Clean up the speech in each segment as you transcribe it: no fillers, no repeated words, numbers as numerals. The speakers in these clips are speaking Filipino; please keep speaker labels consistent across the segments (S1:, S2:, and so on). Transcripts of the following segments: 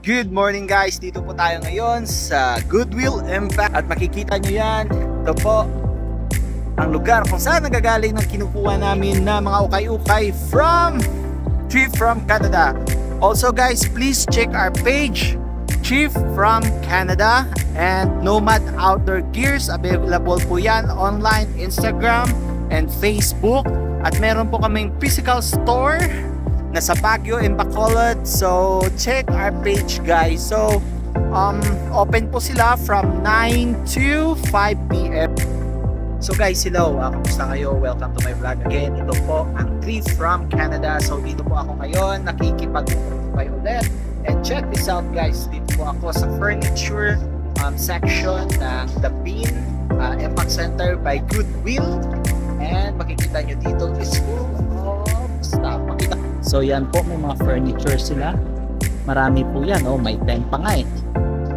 S1: Good morning guys, dito po tayo ngayon sa Goodwill Impact at makikita nyo yan, ito po ang lugar kung saan nagagaling ng kinukuha namin na mga ukay-ukay from Chief from Canada. Also guys, please check our page Chief from Canada and Nomad Outdoor Gears. Available po yan online, Instagram and Facebook, at meron po kaming physical store nasa Baguio and Bacolod. So check our page guys. So open po sila from 9 to 5 p.m. So guys, hello, kamusta kayo? Welcome to my vlog again. Ito po ang Cliff from Canada. So dito po ako ngayon, nakikipag-upay ulit. And check this out guys, dito po ako sa furniture section ng The Bean Impact Center by Goodwill. And makikita nyo dito is full of stuff. So yan po, may mga furniture sila. Marami po yan. Oh, may tent pa nga eh.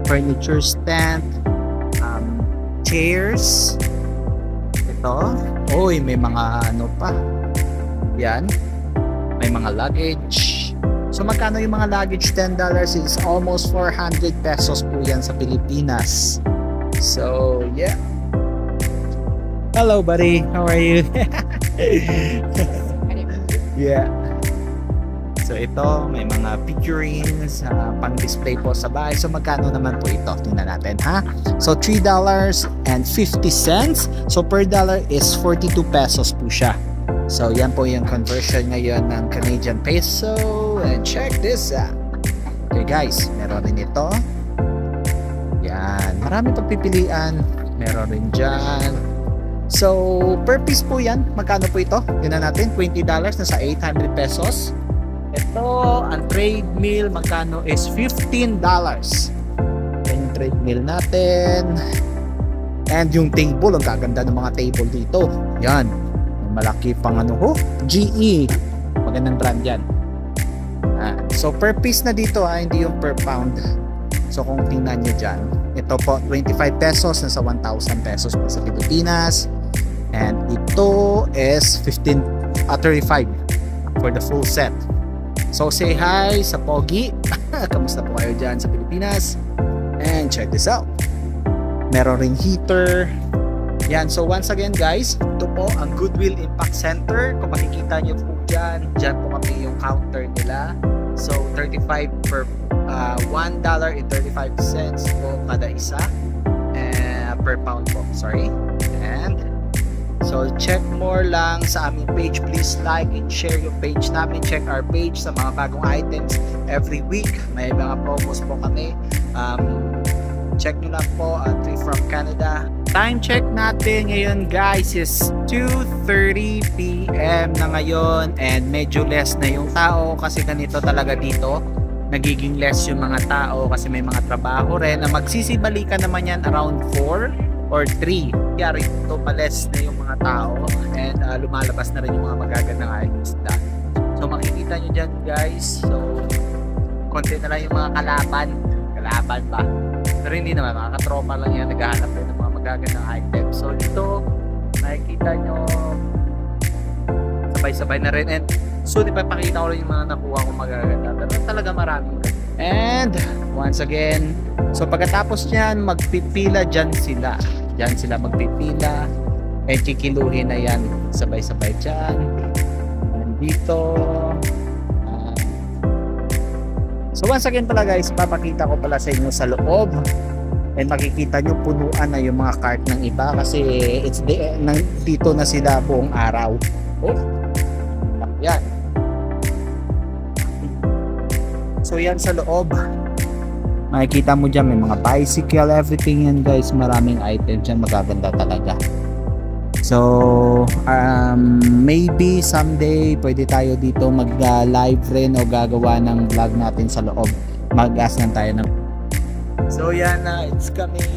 S1: Furniture stand, chairs. Ito. Oy, may mga ano pa. Yan. May mga luggage. So magkano yung mga luggage? $10 is almost 400 pesos po yan sa Pilipinas. So yeah. Hello buddy, how are you? Yeah. So ito, may mga figurines pang-display po sa bahay. So magkano naman po ito? Tingnan natin ha. So $3.50. So per dollar is 42 pesos po siya. So yan po yung conversion ngayon ng Canadian peso. And check this out. Okay guys, meron rin ito. Yan, marami pagpipilian. Meron rin dyan. So per piece po yan. Magkano po ito? Tingnan natin, $20, nasa 800 pesos. Ito, ang trade meal magkano is $15. Yung trade meal natin. And yung table, ang gaganda ng mga table dito. Yan, may malaki pang ano ho, GE. Magandang brand yan. So per piece na dito, hindi yung per pound. So kung tingnan nyo dyan, ito po 25 pesos, nasa 1,000 pesos po sa Pilipinas. And ito is 35 for the full set. So say hi sa Pogi. Kamusta po kayo dyan sa Pilipinas? And check this out. Meron ring heater. Yan. So once again guys, ito po ang Goodwill Impact Center. Kung makikita nyo po dyan, dyan po kami yung counter nila. So 35 per $1.35 po kada isa. Per pound po. Sorry. And so check more lang sa aming page. Please like and share yung page namin. Check our page sa mga bagong items every week. May mga promos po kami. Check nyo lang po at Cliff from Canada. Time check natin ngayon guys is 2:30 p.m. na ngayon. And medyo less na yung tao kasi ganito talaga dito. Nagiging less yung mga tao kasi may mga trabaho rin. Na magsisibalikan naman yan around 4 or 3. Kaya rin ito pales na yung mga tao and lumalabas na rin yung mga magagandang items na. So makikita nyo dyan guys. So konti na lang yung mga kalaban pa, pero hindi naman, mga katropa lang yan, naghahanap rin ng mga magagandang items. So dito makikita nyo sabay-sabay na rin, and soon ipapakita ko rin yung mga nakuha kong magaganda, pero talaga marami. And once again, so pagkatapos nyan, magpipila dyan sila magpipila, and kikiluhin na yan sabay-sabay dyan. And dito so once again pala guys, papakita ko pala sa inyo sa loob, and makikita nyo punuan na yung mga cart ng iba kasi it's dito na sila buong araw. Oh, yan. So yan sa loob, makikita mo dyan may mga bicycle, everything yan guys. Maraming items dyan, magaganda talaga. So maybe someday pwede tayo dito mag live rin o gagawa ng vlog natin sa loob. Mag-gas lang tayo ng. So yan na, it's coming.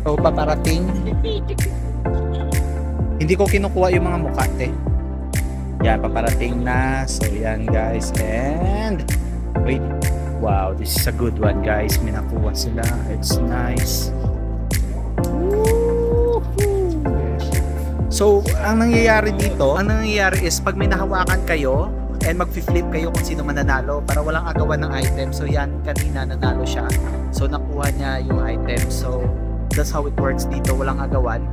S1: So paparating. Hindi ko kinukuha yung mga mukha yan, paparating na. So yan guys, and wait, wow, this is a good one guys. May nakuha sila, it's nice. So, ang nangyayari dito, is pag may nahawakan kayo, and mag-flip kayo kung sino mananalo para walang agawan ng item. So yan, kanina nanalo siya. So nakuha niya yung item. So that's how it works dito, walang agawan.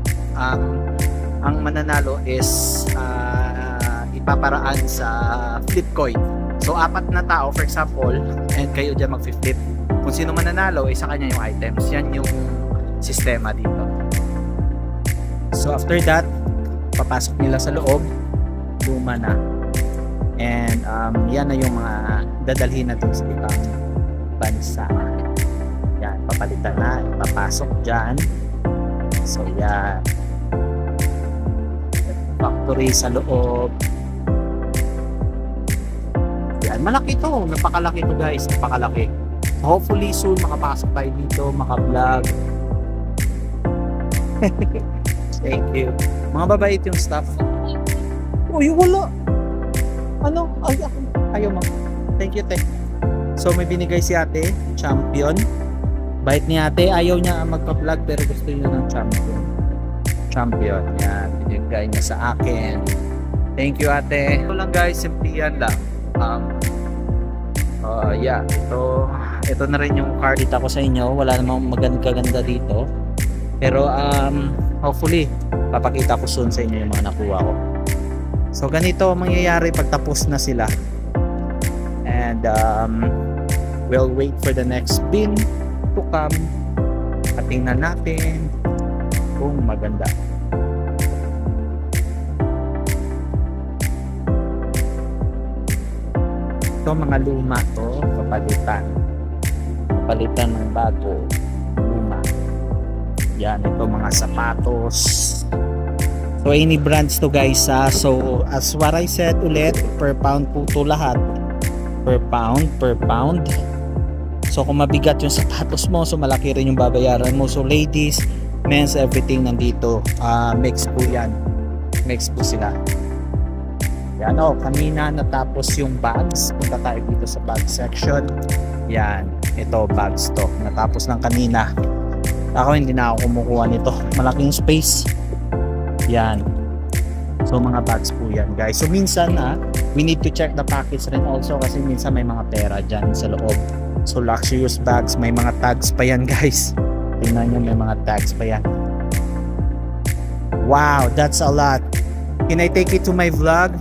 S1: Ang mananalo is ipaparaan sa flip coin. So apat na tao for example, and kayo dyan mag-flip. Kung sino mananalo, sa kanya yung items. Yan yung sistema dito. So after that, papasok nila sa loob, luma na. And yan na yung mga dadalhin na dun sa ibang bansa. Yan, papalitan na, papasok dyan. So yan, factory sa loob. Yan, malaki to, napakalaki to guys, napakalaki. Hopefully soon makapasok tayo dito, maka-vlog. Thank you. Mga babait yung staff. Uy, wala. Ano? Ay, ayaw mo. Thank you, thank you. So may binigay si ate, champion. Bait ni ate, ayaw niya magpa-vlog pero gusto niya ng champion. Champion, yan. Binigay niya sa akin. Thank you, ate. Ito lang guys, simple yan lang. Yeah, ito na rin yung card. Kita ko sa inyo, wala namang maganda dito. Pero hopefully papakita ko soon sa inyo yung mga nakuha ko. So ganito mangyayari pag tapos na sila. And we'll wait for the next bin to come. At tingnan natin kung maganda. Ito mga luma to, papalitan ng bago, luma. Yan, ito mga sapatos. So any brands to guys ha. So as what I said ulit, per pound po to lahat. Per pound. So kung mabigat yung sapatos mo, so malaki rin yung babayaran mo. So ladies, men's, everything nandito. Mix po yan. Mix po sila. Yan kanina natapos yung bags. Punta tayo dito sa bag section. Yan, ito bags to. Natapos lang kanina. Ako hindi na ako kumukuha nito. Malaking space. Yan. So mga bags po yan guys. So minsan we need to check the package rin also kasi minsan may mga pera dyan sa loob. So luxurious bags, may mga tags pa yan guys. Tingnan nyo, may mga tags pa yan. Wow, that's a lot. Can I take it to my vlog?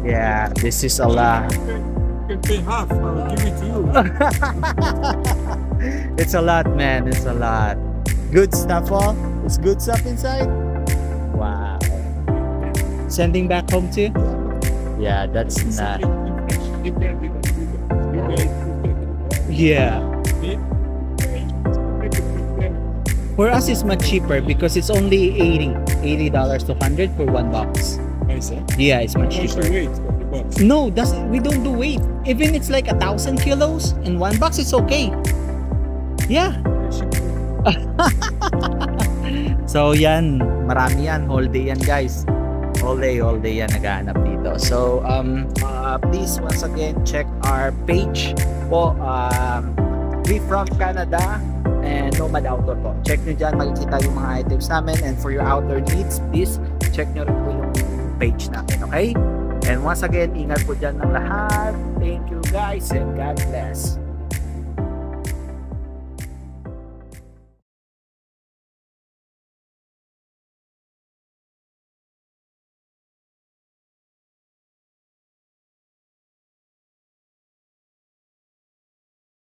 S1: Yeah, this is a lot.
S2: You can pay half, I'll give it to you.
S1: It's a lot, man. It's a lot. Good stuff, all. It's good stuff inside. Wow. Sending back home too? Yeah, that's not. Yeah. For us, it's much cheaper because it's only $80 to $100 for one box. Yeah, it's much cheaper. No, we don't do weight. Even it's like 1,000 kilos in one box, it's okay. Yeah. So yan, marami yan. Whole day yan guys. All day yan naghahanap dito. So please once again check our page po. We from Canada and Nomad Outdoor po. Check nyo dyan, makikita yung mga items namin. And for your outdoor needs, please check nyo rin po yung page natin, okay? And once again, ingat po dyan ng lahat. Thank you guys and God bless.